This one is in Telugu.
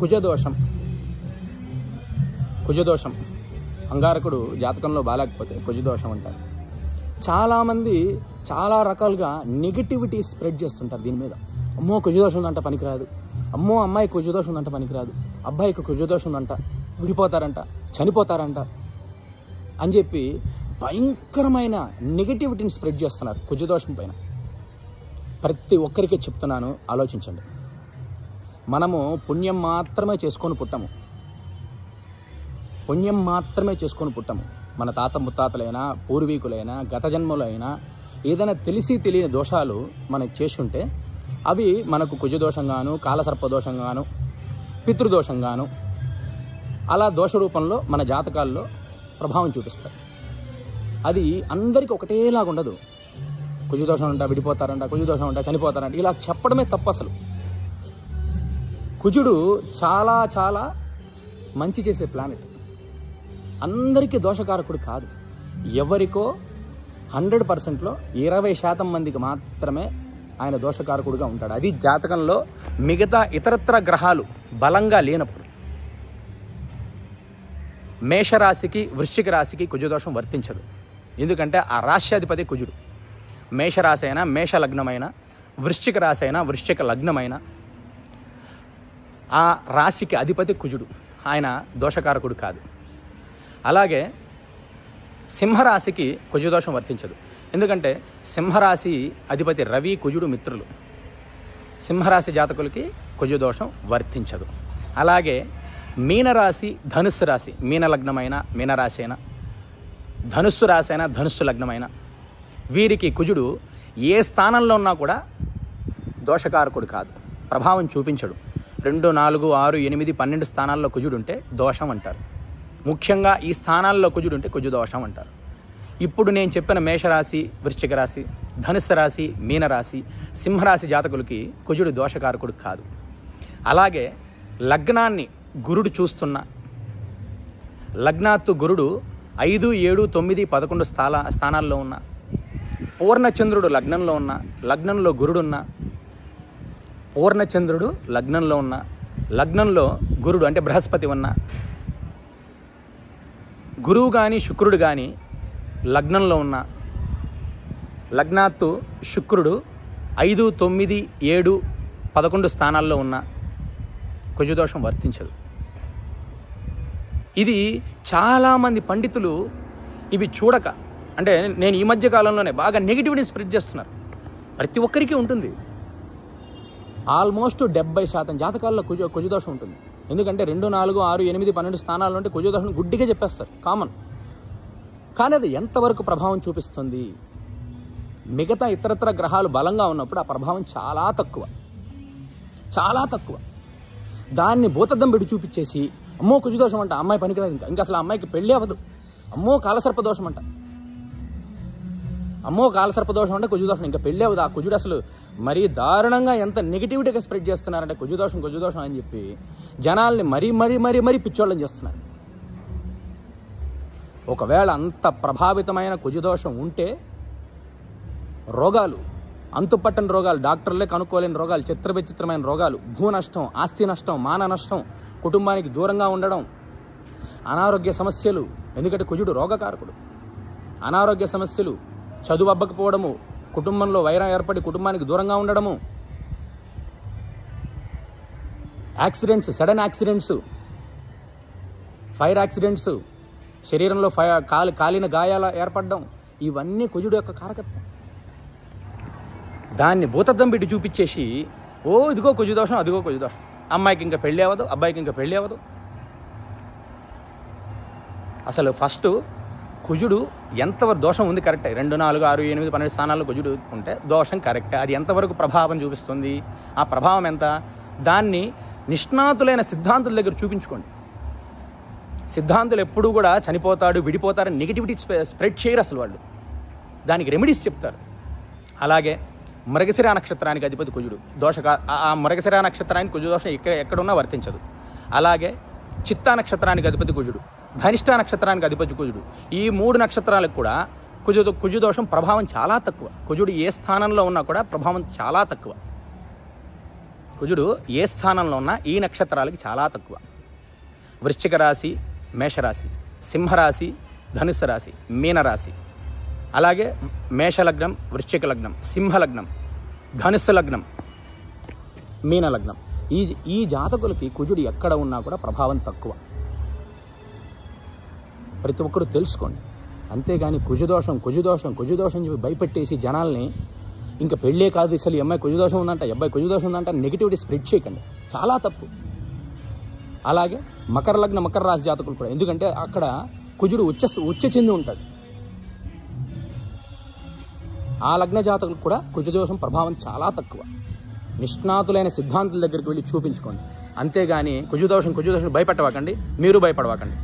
కుజదోషం. కుజదోషం అంగారకుడు జాతకంలో బాలేకపోతే కుజదోషం అంటారు. చాలామంది చాలా రకాలుగా నెగిటివిటీ స్ప్రెడ్ చేస్తుంటారు దీని మీద. అమ్మో కుజదోషం ఉందంట పనికిరాదు, అమ్మో అమ్మాయి కుజదోషం ఉందంట పనికిరాదు, అబ్బాయికి కుజదోషం ఉందంట విడిపోతారంట, చనిపోతారంట అని చెప్పి భయంకరమైన నెగిటివిటీని స్ప్రెడ్ చేస్తున్నారు కుజదోషం పైన. ప్రతి ఒక్కరికి చెప్తున్నాను, ఆలోచించండి. మనము పుణ్యం మాత్రమే చేసుకొని పుట్టము, పుణ్యం మాత్రమే చేసుకొని పుట్టము. మన తాత ముత్తాతలైనా పూర్వీకులైనా గత జన్మలైనా ఏదైనా తెలిసి తెలియని దోషాలు మనకు చేసుంటే అవి మనకు కుజదోషంగాను, కాలసర్పదోషంగాను, పితృదోషంగాను అలా దోష రూపంలో మన జాతకాల్లో ప్రభావం చూపిస్తాయి. అది అందరికీ ఒకటేలాగా ఉండదు. కుజదోషం ఉంటా విడిపోతారంట, కుజదోషం ఉంటా చనిపోతారంట, ఇలా చెప్పడమే తప్పు. అసలు కుజుడు చాలా చాలా మంచి చేసే ప్లానెట్. అందరికీ దోషకారకుడు కాదు. ఎవరికో 100%లో 20% మందికి మాత్రమే ఆయన దోషకారకుడుగా ఉంటాడు. అది జాతకంలో మిగతా ఇతరత్ర గ్రహాలు బలంగా లేనప్పుడు. మేషరాశికి వృశ్చిక రాశికి కుజదోషం వర్తించదు. ఎందుకంటే ఆ రాశ్యాధిపతి కుజుడు. మేషరాశి అయినా మేష లగ్నమైన, వృశ్చిక రాశి అయినా వృశ్చిక లగ్నమైన ఆ రాశికి అధిపతి కుజుడు. ఆయన దోషకారకుడు కాదు. అలాగే సింహరాశికి కుజదోషం వర్తించదు. ఎందుకంటే సింహరాశి అధిపతి రవి కుజుడు మిత్రులు. సింహరాశి జాతకులకి కుజదోషం వర్తించదు. అలాగే మీనరాశి ధనుస్సు రాశి, మీన లగ్నమైన మీనరాశి అయినా, ధనుస్సు రాశి అయినా ధనుస్సు లగ్నమైన వీరికి కుజుడు ఏ స్థానంలో ఉన్నా కూడా దోషకారకుడు కాదు, ప్రభావం చూపించడు. 2, 4, 6, 8, 12 స్థానాల్లో కుజుడు ఉంటే దోషం అంటారు. ముఖ్యంగా ఈ స్థానాల్లో కుజుడు ఉంటే కుజదోషం అంటారు. ఇప్పుడు నేను చెప్పిన మేషరాశి, వృశ్చిక రాశి, ధనుస్సు రాశి, మీనరాశి, సింహరాశి జాతకులకి కుజుడు దోషకారకుడు కాదు. అలాగే లగ్నాన్ని గురుడు చూస్తున్న, లగ్నాత్తు గురుడు 5, 7, 9, 11 స్థానాల్లో ఉన్న, పూర్ణచంద్రుడు లగ్నంలో ఉన్న, లగ్నంలో గురుడున్న, పూర్ణచంద్రుడు లగ్నంలో ఉన్న, లగ్నంలో గురుడు అంటే బృహస్పతి ఉన్న, గురువు కానీ శుక్రుడు కానీ లగ్నంలో ఉన్న, లగ్నాత్తు శుక్రుడు 5, 9, 7, 11 స్థానాల్లో ఉన్న కుజదోషం వర్తించదు. ఇది చాలామంది పండితులు ఇవి చూడక, అంటే నేను ఈ మధ్య కాలంలోనే బాగా నెగిటివిటీ స్ప్రెడ్ చేస్తున్నారు. ప్రతి ఒక్కరికి ఉంటుంది. ఆల్మోస్ట్ 70% జాతకాల్లో కుజదోషం ఉంటుంది. ఎందుకంటే 2, 4, 6, 8, 12 స్థానాల్లో ఉంటే కుజదోషం గుడ్డిగా చెప్పేస్తారు, కామన్. కానీ అది ఎంతవరకు ప్రభావం చూపిస్తుంది? మిగతా ఇతరత్ర గ్రహాలు బలంగా ఉన్నప్పుడు ఆ ప్రభావం చాలా తక్కువ, చాలా తక్కువ. దాన్ని భూతద్దం పెట్టి చూపించేసి అమ్మో కుజదోషం అంట, అమ్మాయి పనికిరాదు, ఇంకా అసలు అమ్మాయికి పెళ్ళి అవ్వదు, అమ్మో కాలసర్పదోషం అంట, అమ్మో కాలసర్పదోషం అంటే కుజదోషం, ఇంకా పెళ్ళి అవ్వదు. ఆ కుజుడు అసలు మరీ దారుణంగా ఎంత నెగిటివిటీగా స్ప్రెడ్ చేస్తున్నారంటే కుజదోషం కుజదోషం అని చెప్పి జనాల్ని మరీ మరీ మరీ మరీ పిచ్చోళ్ళని చేస్తున్నారు. ఒకవేళ అంత ప్రభావితమైన కుజదోషం ఉంటే రోగాలు, అంతుపట్టని రోగాలు, డాక్టర్లే కనుక్కోలేని రోగాలు, చిత్రవిచిత్రమైన రోగాలు, భూ నష్టం, ఆస్తి నష్టం, మాన నష్టం, కుటుంబానికి దూరంగా ఉండడం, అనారోగ్య సమస్యలు. ఎందుకంటే కుజుడు రోగకారకుడు. అనారోగ్య సమస్యలు, చదువు అబ్బకపోవడము, కుటుంబంలో వైరం ఏర్పడి కుటుంబానికి దూరంగా ఉండడము, accidents, sudden accidents, fire accidents, శరీరంలో కాలిన గాయాల ఏర్పడడం, ఇవన్నీ కుజుడు యొక్క కారకత్వం. దాన్ని భూతద్దం పెట్టి చూపించేసి ఓ ఇదిగో కుజదోషం, అదిగో కుజదోషం, అమ్మాయికి ఇంకా పెళ్ళి అవ్వదు, అబ్బాయికి ఇంకా పెళ్ళి అవ్వదు. అసలు ఫస్ట్ కుజుడు ఎంతవరకు దోషం ఉంది కరెక్టే. 2, 4, 6, 8, 12 స్థానాల్లో కుజుడు ఉంటే దోషం కరెక్టే. అది ఎంతవరకు ప్రభావం చూపిస్తుంది, ఆ ప్రభావం ఎంత, దాన్ని నిష్ణాతులైన సిద్ధాంతుల దగ్గర చూపించుకోండి. సిద్ధాంతులు ఎప్పుడూ కూడా చనిపోతాడు, విడిపోతారని నెగిటివిటీ స్ప్రెడ్ చేయరు. అసలు వాళ్ళు దానికి రెమెడీస్ చెప్తారు. అలాగే మృగశిర నక్షత్రానికి అధిపతి కుజుడు. ఆ మృగశిర నక్షత్రానికి కుజదోషం ఎక్కడున్నా వర్తించదు. అలాగే చిత్తా నక్షత్రానికి అధిపతి కుజుడు, ధనిష్ట నక్షత్రానికి అధిపతి కుజుడు. ఈ 3 నక్షత్రాలకు కూడా కుజదోషం ప్రభావం చాలా తక్కువ. కుజుడు ఏ స్థానంలో ఉన్నా కూడా ప్రభావం చాలా తక్కువ. కుజుడు ఏ స్థానంలో ఉన్నా ఈ నక్షత్రాలకి చాలా తక్కువ. వృశ్చిక రాశి, మేషరాశి, సింహరాశి, ధనుస్సు రాశి, మీనరాశి, అలాగే మేషలగ్నం, వృశ్చిక లగ్నం, సింహలగ్నం, ధనుస్సు లగ్నం, మీన లగ్నం. ఈ జాతకులకి కుజుడు ఎక్కడ ఉన్నా కూడా ప్రభావం తక్కువ. ప్రతి ఒక్కరూ తెలుసుకోండి. అంతేగాని కుజదోషం కుజదోషం కుజదోషం చెప్పి భయపెట్టేసి జనాల్ని ఇంకా పెళ్ళే కాదు అసలు ఈ అమ్మాయి కుజదోషం ఉందంట, ఈ అబ్బాయి కుజదోషం ఉందంట నెగిటివిటీ స్ప్రెడ్ చేయకండి, చాలా తప్పు. అలాగే మకర లగ్న మకర రాశి జాతకులు కూడా, ఎందుకంటే అక్కడ కుజుడు ఉచ్చ చెంది ఉంటాడు. ఆ లగ్న జాతకులకు కూడా కుజదోషం ప్రభావం చాలా తక్కువ. నిష్ణాతులైన సిద్ధాంతుల దగ్గరికి వెళ్ళి చూపించుకోండి. అంతేగాని కుజదోషం భయపెట్టవాకండి, మీరు భయపడవాకండి.